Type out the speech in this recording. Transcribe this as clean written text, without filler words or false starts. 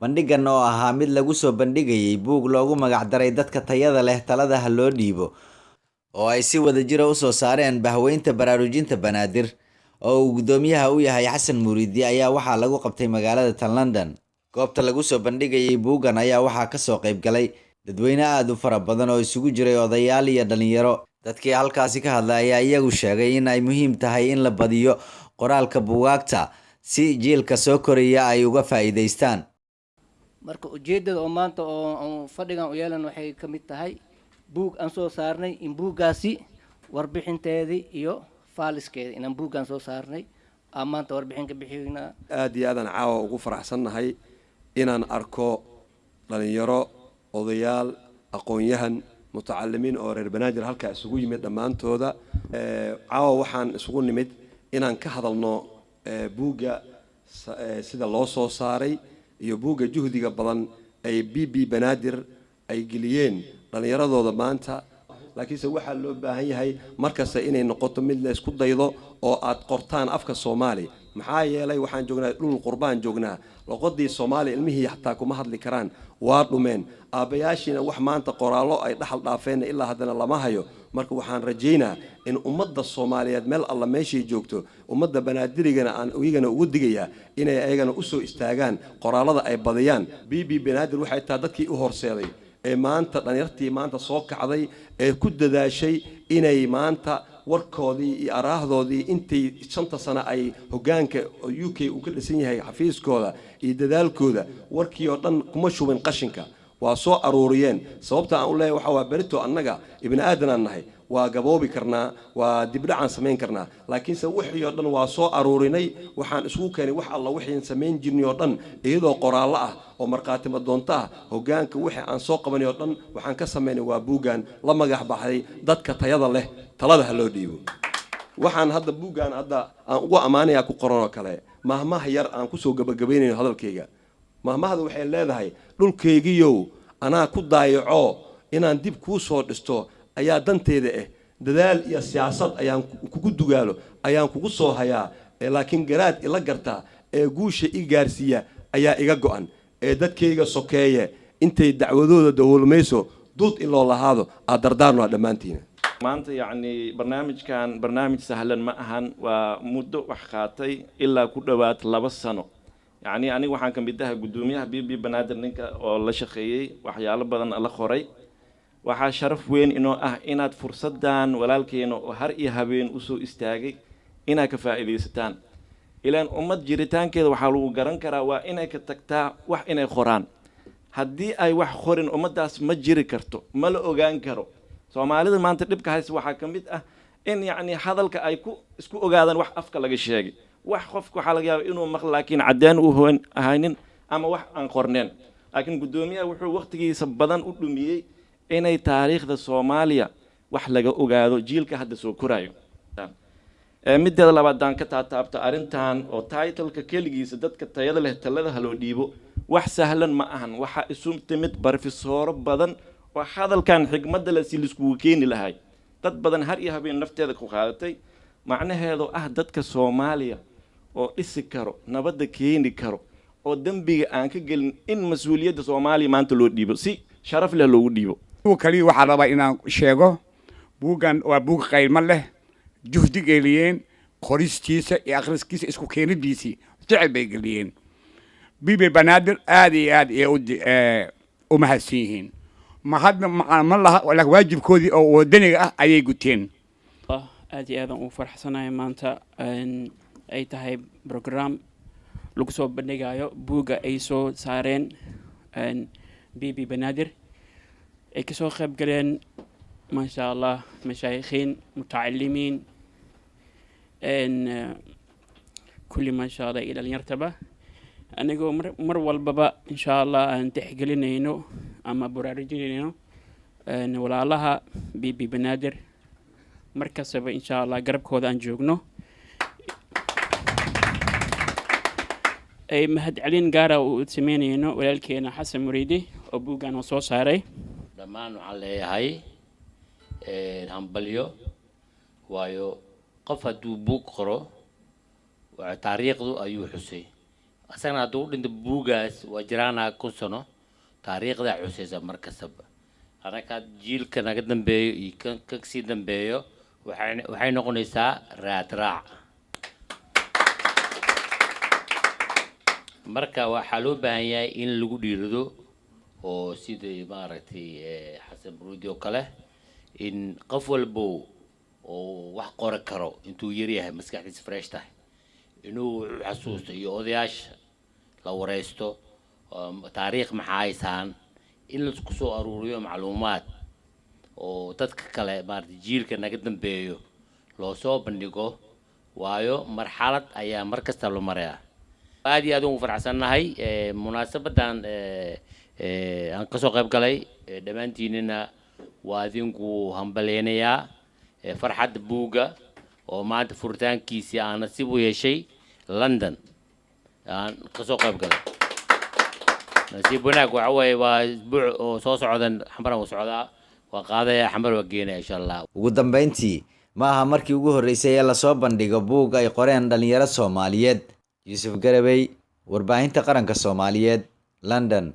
Bandhigan oo ahaa mid lagu soo bandhigayay buug loogu magac daray Dadka Tayada Leh Talada Ha Loo Dhiibo, oo ay si wadajir ah u soo saareen Bahweynta Baraarujinta Banaadir, oo uu guddoomiyaha u yahay Xasan Muriidi, ayaa waxaa lagu qabtay magaalada tan London. Goobta lagu soo bandhigayay buuggan ayaa waxaa ka soo qayb galay dadweyne aad u fara badan oo isugu jiray odayaal iyo dhalinyaro. Dadkii halkaasi ka hadlay ayaa iyagu sheegay in ay muhiim tahay in la badiyo qoraalka buugaagta si jiilka soo koraya ay uga faa'iidaystaan. marka ujeedada oo maanta oo fadhigan u yeelan waxay ka mid tahay buug aan soo saarnay in buuggaasi warbixinteedii iyo faaliskeeda inaan buuggaan soo saarnay aan maanta warbixin ka bixinaa. aad iyo aadan caawa ugu faraxsannahay inaan arko dhalinyaro odayaal aqoon-yahan mutacalimiin oo reer Banaadir halkaa isugu yimid dhammaantooda. caawa waxaan isugu nimid inaan ka hadalno buugga sida loo soo saaray iyo buugga juhdiga badan ay BB Banaadir ay geliyeen dhalinyaradooda maanta. laakiinse waxaa loo baahan yahay markasta inay noqoto mid la isku daydo oo aad qortaan afka Soomaali, maxaa yeelay waxaan joognaa dhul qurbaan joognaa, luqadii Soomaali ilmihii xataa kuma hadli karaan, waa dhumeen. aabayaashiina wax maanta qoraallo ay dhaxal dhaafeen ilaa haddana lama hayo. marka waxaan rajaynaa in ummadda Soomaaliyeed meel alla meeshii joogto, ummadda Banaadirigana aan iyagana ugu digayaa inay ayagana u soo istaagaan qoraallada ay badiyaan. BB Banaadir waxay tahay dadkii u horseeday ee maanta dhalinyartii maanta soo kacday ee ku dadaashay inay maanta warkoodii iyo araahdoodii intay 5 sano ay hoggaanka UK uu ka dhisan yahay xafiiskooda iyo dadaalkooda warkii oo dhan kuma shubin qashinka, waa soo aruuriyeen. sababta aan u leeyahay waxa waa berito annaga ibn aadan aan nahay, waa gaboobi karnaa, waa dibdhacaan samayn karnaa, laakiinse wixii oo dhan waa soo aruurinay. waxaan isugu keenay wax alla wixii samayn jirnay oo dhan iyadoo qoraallo ah oo marqaatimo doonto ah. hoggaanka wixii aan soo qabanay oo dhan waxaan ka samaynay waa buuggan la magac baxday Dadka Tayada Leh Talada Ha Loo Dhiibo. waxaan hadda buuggan hadda aan ugu ammaanayaa ku qoran oo kale mahmaha yar aan ku soo gabagabaynayo hadalkayga. mahmahada waxay leedahay dhulkaygiyow anaa ku daayaco inaan dib kuu soo dhisto ayaa danteeda ah, dadaal iyo siyaasad ayaan kugu dugaalo ayaan kugu soo hayaa, laakiin garaad ila gartaa ee guusha i gaarsiiya ayaa iga go'an. dadkayga sokeeye intay dacwadooda dawolmayso duud in loo lahaado aad dardaarno dhammaantiin. maanta yacni barnaamijkan barnaamij sahlan ma ahan, waa muddo wax qaatay ilaa ku dhawaad 2 sano. يعني أنا وحنا كم بدها قدوميها بي بنادر نك الله شقيي وحيال بدن الله خوري وح شرف وين إنه إناد فرصة دان ولكن إنه هر إيهابين أسو استاجي إنا كفائدة ستان إلى أن أمد جريتان كذا وحلو قرن كرا وإنا كتكتا وح إنا خوران هدي أي وح خورن أمد داس مجري كرتو ملء أوجان كرو سو ما عليه ما أنت تبقى هاي وح كم بدها إن يعني هذا الكأيكو اسكو أوجادن وح أفكار لقى شيء wax qofku waxa laga yaabaa inuu maqlo laakiin cadaan uu hoon ahaynin ama wax aan qorneen. laakiin gudoomiyaha wuxuu waqtigiisa badan u dhumiyay inay taariikhda Soomaaliya wax laga ogaado jiilka hadda soo korayo. mideeda labaad aan ka taabto arintan oo title-ka keligiisa Dadka Tayada Leh Talada Ha Loo Dhiibo wax sahlan ma ahan. waxa isu timid barofesor badan oo hadalkan xigmada la silisku keeni lahay, dad badan har iyo habeen nafteeda ku qaadatay macnaheedu dadka Soomaaliya oo dhisi karo nabadda keeni karo oo dambiga aan ka gelin in mas'uuliyadda Soomaaliya maanta loo dhiibo si sharaf leh loogu dhiibo. kali waxa rabaa inaan sheego buuggan waa buug qiimo leh, juhdi geliyeen, qoristiisa iyo akhriskiisa isku keenidiisa jecel bay geliyeen. BB Banaadir aad iyo aad u mahadsan yihiin. ma hadda ma laha wala waajibkoodii oo wadaniga ayay guteen. aad iyo aad u farxsanahay maanta ay tahay program lagu soo bandhigayo buugga ay soo saareen BB Banaadir ay ka soo qayb galeen ma sha Allah mashaayikhiin mutacalimiin kulli ma sha Allah ila yartaba anigoo mar walbaba insha Allah aan tixgelinayno ama baraarujinayno walaalaha BB Banaadir markasaba insha Allah garabkooda aan joogno. ay mahad celin gaara u sameynayno walaalkeena Xasan Muriidi oo buuggan soo saaray. dhammaan waxaan leeyahay hambalyo waayo qof hadduu buug qoro waa taariikhdu ayuu xusay asagana hadduu u dhinto buugaas waa jiraanaa kun sano taariikhda cuseysa mar kastaba anaka jiilka naga dambeeyo iyo kan kasii dambeeyo waxay noqonaysaa raad raac marka waxaa loo baahan yahay in lagu dhiirado oo sidii maaragtay xasan buruudi oo kale in qof walbo oo wax qori karo intuu yar yahay maskaxdiisa fresh tahay inuu xasuusto iyo odayaasha la wareysto taariikh maxaa haysaan in la isku soo aruuriyo macluumaad oo dadka kale maaragtay jiilka naga dambeeyo loo soo bandhigo waayo marxalad ayaa mar kasta loo marayaa aad iyo aad ugu faraxsannahay munaasabadan aan ka soo qayb galay dhammaantiinina waa idinku hambaleynayaa farxadda buugga oo maanta furitaankiisii aan nasiib u yeeshay London aan ka soo qayb galay nasiib wanaag waxa weeye waa isbuuc oo soo socdan xamar oo socda waa qaadaya xamar waa geenaya insha Allah ugu dambeyntii ma aha markii ugu horeysay ee la soo bandhigo buug ay qoreen dhalinyaro Soomaaliyeed Yusuf Garabay warbaahinta qaranka Soomaaliyeed London